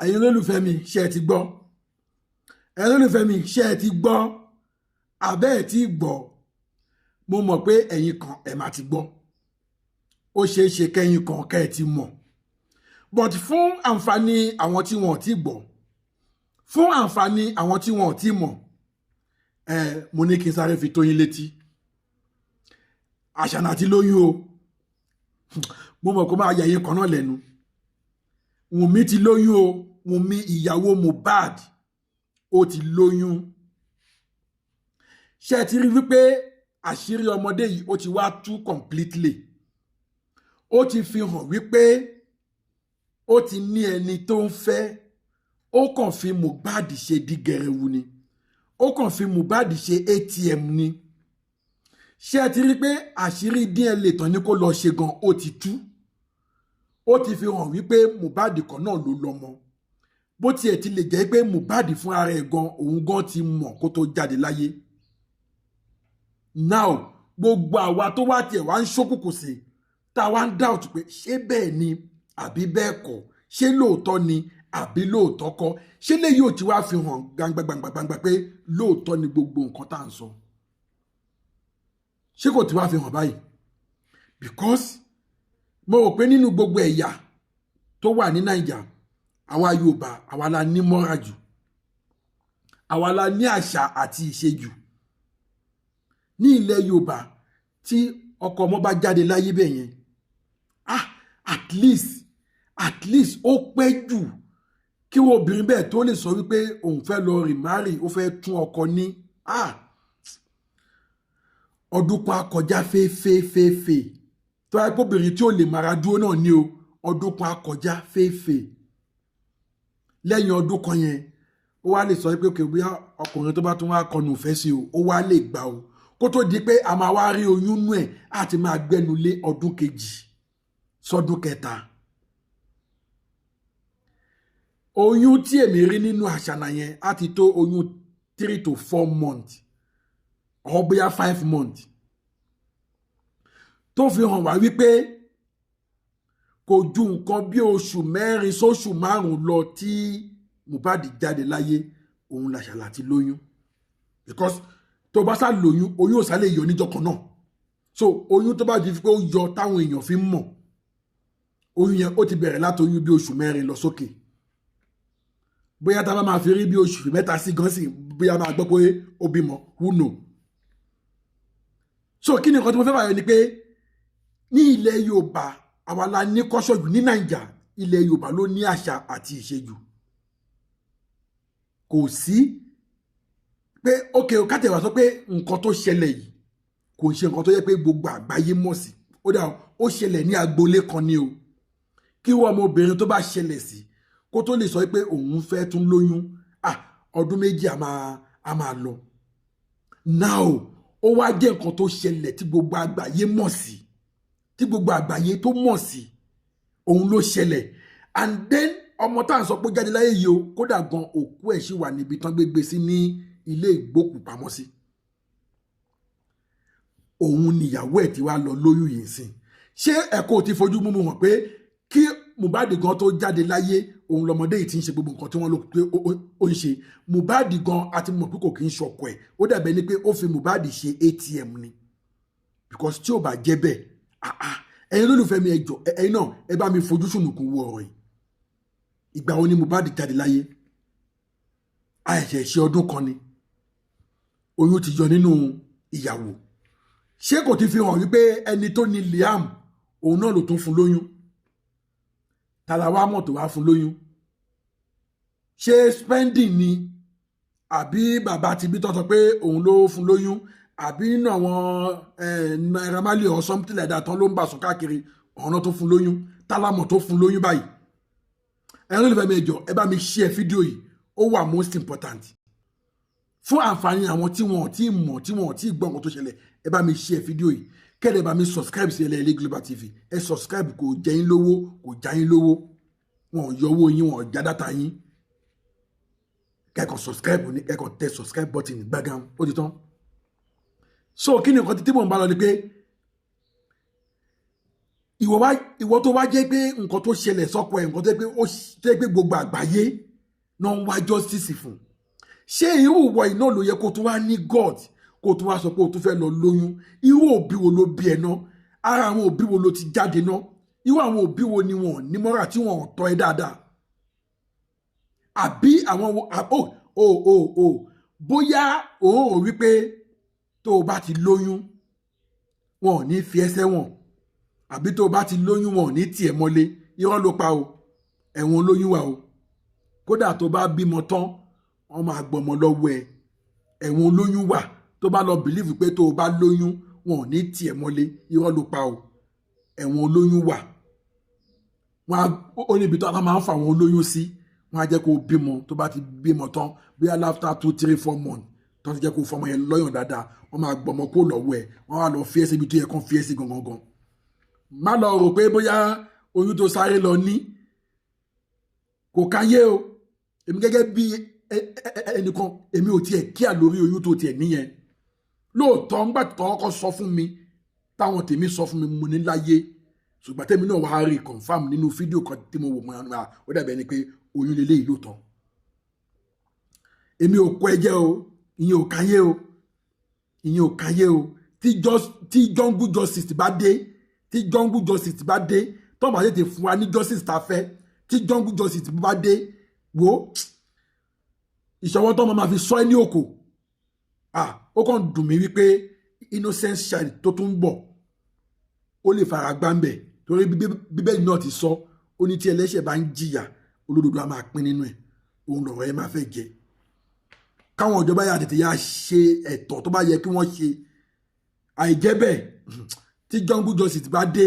ẹ̀yin olólùfẹ́ mi ṣé ẹ ti gbọ́ ẹ̀yin olólùfẹ́ mi ṣé ẹ ti gbọ́ abẹ́ ẹ̀ ti gbọ́ mo mọ̀ pé ẹ̀yin kan ẹ̀ máa ti gbọ́ ó ṣeé ṣe kẹ́yin kan kẹ́ ẹ ti mọ̀ but fún àǹfààní àwọn tí wọn ò ti gbọ́ fún àǹfààní àwọn tí wọn ò ti mọ̀ mo ní kí n sáré fi tó yín létí Àṣànà ti lóyún o mo mọ̀ kó máa yà yín kan náà lẹ́nu Wunmi ti lóyún o Wunmi ìyàwó Mohbad ó ti lóyún ṣé ti rí wípé àṣírí ọmọdé yìí ó ti wá tú completely ó ti fi hàn wípé ó ti ní ẹni tó ń fẹ́ ó kàn fi Mohbad ṣe dígẹrẹwu ni ó kàn fi Mohbad ṣe ATM ni ṣé ti rí pé àṣírí DNA tán ní kó lọ ṣe gan ó ti tú ó ti fi hàn wípé Mohbad kan náà ló lọ́mọ bó tiẹ̀ ti lè jẹ́ pé Mohbad fún ara ẹ̀ gan òun gan ti mọ̀ kó tó jáde láyé now gbogbo àwa tó wá tiẹ̀ wá ń ṣókùnkùn sí tá a wá ń doubt pé ṣé bẹ́ẹ̀ ni àbí bẹ́ẹ̀ kọ́ ṣé lóòótọ́ ni àbí lóòótọ́ kọ́ ṣé lè yóò ti wá fi hàn gbangba pé lóòótọ́ ni gbogbo nǹkan tá à ń sọ ṣé kò ti wá fi hàn báyìí because mo rò pé nínú gbogbo ẹ̀yà tó wà ní Naija àwa Yorùbá àwa la ní mọ́ra jù àwa la ní àṣà àti ìṣe jù ní ilẹ̀ Yorùbá tí ọkọ ọmọ bá jáde láyé bẹ́ẹ̀ yẹn at least ó pẹ́ jù kí wọ́n obìnrin bẹ́ẹ̀ tó lè sọ wípé òun fẹ́ lọ remarry ó fẹ́ tún ọkọ ní ọdún kan akọjá fẹ́ẹ́fẹ́ẹ́fẹ́ tó wáyé pé obìnrin tí ó lè mara dúró náà ní o ọdún kan akọjá fẹ́ẹ́fẹ́ lẹ́yìn ọdún kan yẹn ó wá lè sọ pé òkè bóyá ọkùnrin tó bá tún wá kọnu ìfẹ́ sí o ó wá lè gbà o kó tó di pé a máa wá rí oyún nú ẹ̀ àti máa gbẹ́nu lé ọdún kejì sọdún kẹta oyún tí èmi rí nínú Àṣànà yẹn á ti tó oyún 3 to 4 months or bóyá 5 months tó fi hàn wá wípé kò ju nǹkan bí oṣù 4 sóṣù 5 lọ tí Mohbad jáde láyé òun l'Àṣànà ti lóyún because tó bá sá lóyún oyún ò sá lè yọ níjọ́ kan náà so oyún tó bá di pé ó yọ táwọn èèyàn fi ń mọ̀ oyún yẹn ó ti bẹ̀rẹ̀ láti oyún bí oṣù 4 lọ sókè bóyá tá bá máa fi rí bí oṣù 3 sí gan sí bóyá máa gbọ́ pé ó bímọ who know so kí ni nǹkan tí mo fẹ́ báyọ̀ ni pé ní ilẹ̀ Yorùbá àwa la ní kọ́ṣọ́ jù ní Naija ilẹ̀ Yorùbá ló ní àṣà àti ìṣejù kò sí pé ókè ká tẹ̀ wá sọ pé nǹkan tó ṣẹlẹ̀ yìí kò ṣe nǹkan tó yẹ pé gbogbo àgbáyé mọ̀ sí ó dà ó ṣẹlẹ̀ ní agboolé kan ni o kí wọ́n ọmọbìnrin tó bá ṣẹlẹ̀ sí kó tó lè sọ pé òun fẹ́ tún lóyún ọdún méjì a máa lọ now ó wá jẹ́ nǹkan tó ṣẹlẹ̀ tí gbogbo àgbáyé mọ̀ sí tí gbogbo àgbáyé tó mọ̀ sí òun ló ṣẹlẹ̀ and then ọmọ tá à ń sọ pé jáde láyé yìí o kódà gan òkú ẹ̀ ṣì wà níbi tán gbégbé sí ní ilé ìgbókùpamọ́sí òun níyàwó ẹ̀ tí wàá lọ lóyún yìí sìn ṣé ẹ̀kọ́ ti fojú mú hàn pé kí Mohbad gan tó jáde láyé òun lọmọdé yìí ti ń ṣe gbogbo nǹkan tí wọ́n lò pé ó ń ṣe Mohbad gan àti mọ̀ pé kò kí ń ṣọkọ ẹ̀ ó dàbẹ̀ ni pé ó fi Mohbad ṣe ATM ni because tí ò bá jẹ́ bẹ́ẹ̀ ẹ̀yin olólùfẹ́ mi ẹjọ́ ẹ̀yin náà ẹ bá mi fojú sùnùkùn wo ọ̀rọ̀ yìí ìgbà wo ni Mohbad jáde láyé àìṣẹ̀ ṣe ọdún kan ni oyún ti yọ nínú ìyàwó ṣé kò ti fi hàn wípé ẹni tó ní Liam òun náà ló tún fún lóyún tàlàwà mọ̀ tó wá fún lóyún ṣé spending ni àbí bàbá ti bí tọ́tọ́ pé òun ló fún lóyún àbí nínú àwọn Naira Marley or something like that tán ló ń bà sùn káàkiri ọ̀nà tó fún lóyún tàlàmọ̀ tó fún lóyún báyìí ẹ̀rọ ìfẹ́ mi ẹjọ́ ẹ bá mi share fídíò yìí ó wà most important fún àǹfààní àwọn tí wọn ò tí mọ̀ tí wọn ò tí gbọ́ nǹkan tó ṣẹlẹ̀ ẹ bá mi share fídíò yìí kẹ́lẹ̀ bá mi subscribe sí SELE Global TV ẹ subscribe kò jẹ yín lówó kò já yín lówó wọn ò yọ owó yín wọn ò já dátà yín kẹ́kọ̀ọ́ subscribe ní kẹ́kọ̀ọ́ tẹ subscribe button gbàgán ó ti tán so kí ni nǹkan tí mò ń bá lọ ni pé ìwọ tó wá jẹ́ pé nǹkan tó ṣẹlẹ̀ sọ́kọ ẹ̀ nǹkan tó jẹ́ pé gbogbo àgbáyé náà ń wá justice fún ṣé irú ìwọ iná ló yẹ kó tó wá ní God kó tó wá sọ pé o tún fẹ́ lọ lóyún irú òbí wo ló bí ẹ náà ara àwọn òbí wo ló ti jáde náà irú àwọn òbí wo ni wọn ní mọ́ra tí wọn ò tọ́ ẹ dáadáa àbí àwọn bóyá òun ò wí pé tó o bá ti lóyún wọn ò ní fi ẹsẹ̀ wọn àbí tó o bá ti lóyún wọn ò ní tiẹ̀ mọ́lé irọ́ ló pa o ẹ̀wọ̀n olóyún wà o kódà tó bá bímọ tán wọn máa gbọmọ lọ́wọ́ ẹ ẹ̀wọ̀n olóyún wà tó bá lọ bìlíìfù pé tó o bá lóyún wọn ò ní tiẹ̀ mọ́lé irọ́ ló pa o ẹ̀wọ̀n olóyún wà wọn ó níbi tó a máa ń fa àwọn olóyún sí wọn á jẹ́ kó o bímọ tó bá ti bímọ tán bóyá after 2-3-4 months tó ti jẹ́ kó o fọmọ yẹn lọ́yàn dáadáa wọn máa gbọmọ kó lọ́wọ́ ẹ wọn á lọ fi ẹ́ síbi tó yẹ kán fi ẹ́ sí gangan má lọ rò pé bóyá oyún tó sáré lọ ní kò káyé o èmi gẹ́gẹ́ bí ẹnìkan èmi ò tiẹ̀ kíà lórí oyún tó tiẹ̀ níyẹn lóòótọ́ ńgbà tó kọ́kọ́ sọ fún mi táwọn tèmi sọ fún mi mo ní láyé ṣùgbọ́n tèmi náà wàá rí confam nínú fídíò kan tí mo wò mọ́ ọ́nà ó dàbí ẹni pé oyún lélẹ́yìí lóòótọ́ èmi ò kọ́ ẹjẹ́ o ìyẹn ò káyé o ìyẹn ò káyé o tí jungle justice bá dé tí jungle justice bá dé tó bá tètè fún wa ní justice tá a fẹ́ tí jungle justice bá dé wo ìṣọwọ́ tó máa fi sọ ẹ́ ní òkò ó kàn dùn mí wípé innocent child tó tún ń bọ̀ ó lè fara gbá ń bẹ̀ torí bíbélì náà ti sọ ó ní tí ẹlẹ́ṣẹ̀ bá ń jìyà olódodo á máa pín nínú ẹ̀ òun lọ̀rọ̀ ẹ máa fẹ́ jẹ káwọn ìjọba yà tètè yà ṣe ẹ̀tọ́ tó bá yẹ kí wọ́n ṣe àìjẹ́ bẹ́ẹ̀ tí jungle justice bá dé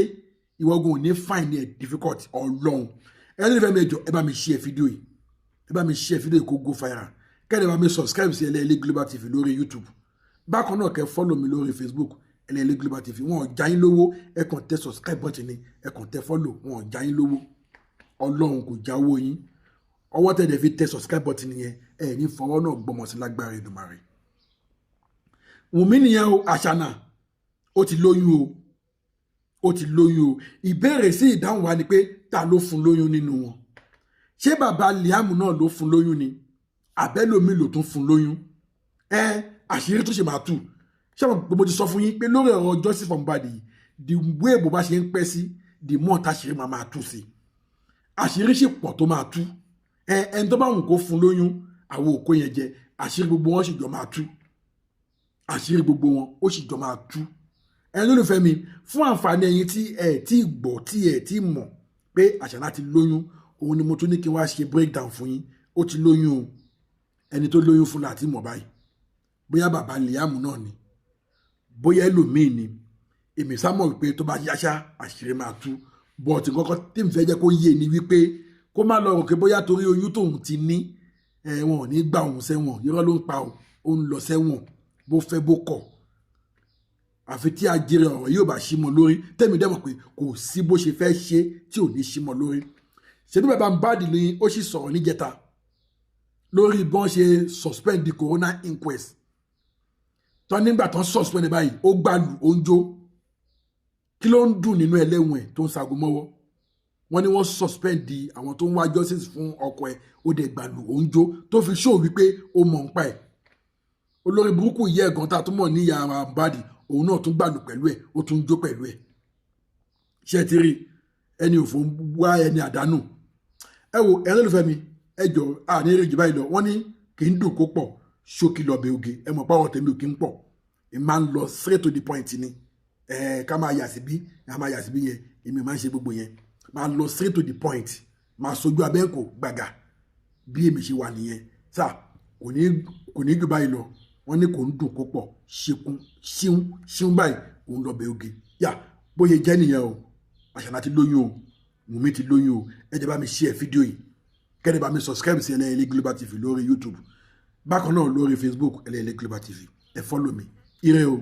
ìwọ́gun ò ní find it difficult ọlọ́run ẹni nífẹ̀ẹ́ mi ẹjọ́ ẹ bá mi share fídíò yìí ẹ bá mi share fídíò yìí kó go viral kẹ́ni bá mi subscribe sí SELE Global TV lórí YouTube bákan náà kẹ́ follow mi lórí Facebook SELE Global TV wọn ò já yín lówó ẹ kàn tẹ subscribe button ni ẹ kàn tẹ follow wọn ò já yín lówó ọlọ́run kò jáwó yín ọwọ́ tẹ̀lé fi tẹ subscribe button yẹn ẹ ní fọwọ́ náà gbọmọ sí lágbára Èdùmàrè Wunmi nìyẹn o àṣànà ó ti lóyún ó ti lóyún o ìbéèrè sí ìdáhùn wa ni pé ta ló fún lóyún nínú wọn ṣé bàbá Liam náà ló fún lóyún ni àbẹ́lòmí ló tún fún lóyún àṣírí tó ṣe máa tú ṣé mo ti sọ fún yín pé lórí ọ̀rọ̀ justice for Mohbad yìí the way bó bá ṣe ń pẹ́ sí the more táṣírí máa tú sí àṣírí ṣì pọ̀ tó máa tú ẹni tó bá wù kó fún lóyún àwọn òkú yẹn jẹ àṣírí gbogbo wọn sì jọ máa tú àṣírí gbogbo wọn ó sì jọ máa tú ẹni lólùfẹ́ mi fún àǹfààní ẹ̀yin tí ẹ tí gbọ́ tí ẹ tí mọ̀ pé Àṣànà ti lóyún òun ni mo tún ní kí n wá ṣe breakdown fún yín ó ti lóyún o ẹni tó lóyún fún láti mọ̀ báyìí bóyá bàbá Liam náà ni bóyá ẹlòmíì ni èmi sá mọ̀ wípé tó bá yáṣá àṣírí máa tú bọ́ọ̀tì kọ́kọ́ tí n fẹ́ jẹ́ kó yé ni wípé kó má lọ rò pé bóyá torí oyún tóun ti ní wọn ò ní gbà òun sẹ́wọ̀n irọ́ ló ń pa ó ń lọ sẹ́wọ̀n bó fẹ́ bó kọ̀ àfi tí ajere ọ̀rọ̀ yóò bá ṣí mọ́ lórí tẹ́mi dẹ́mọ̀ pé kò sí bó ṣe fẹ́ ṣe tí ò ní ṣí mọ́ lórí ṣèbí bàbá Mohbad ni ó sì sọ̀rọ̀ níjẹta lórí bọ́n ṣe suspend the coroner inquest tán nígbà tán suspend báyìí ó gbàlù ó ń jó kí ló ń dùn nínú ẹlẹ́wọ̀n ẹ̀ tó ń sago mọ́wọ́ wọ́n ní wọ́n suspend di àwọn tó ń wá justice fún ọkọ ẹ̀ ó dẹ̀ gbàlù ó ń jó tó fi show wípé ó mọ̀ ń pa ẹ̀ olórí burúkú yẹ ẹ̀gàn tá a tún mọ̀ ní ìyá Mohbad òun náà tún gbàlù pẹ̀lú ẹ̀ ó tún jó pẹ̀lú ẹ̀ ṣe ti rí ẹni òfò wá ẹni àdánù ẹ wo ẹni olùfẹ́ mi ẹ jọ àní èrè jù báyìí lọ wọ́n ní kì í dùn kó pọ̀ ṣókí lọ bẹ oge ẹ mọ̀ pàwọ̀ tẹ̀mí ò kí ń pọ̀ ẹ máa ń lọ straight to the point ni ká máa yà sí bí ká máa yà sí bí yẹn èmi máa ń ṣe gbogbo yẹn máa lọ straight to the point máa sojú abẹ́ǹkò gbàgà bí èmi ṣe wà nìyẹn sá kò ní jù báyìí lọ wọ́n ní kò ń dùn kó pọ̀ ṣekún ṣíún báyìí òun lọ bẹ oge yà bóyá jẹ́ nìyẹn o Àṣànà ti lóyún o Wunmi ti lóyún o ẹ jẹ́ bá mi share fídíò yìí kẹ́ni bá mi subscribe sí SELE Global TV lórí YouTube bákan náà lórí Facebook SELE Global TV ẹ follow mi ire o.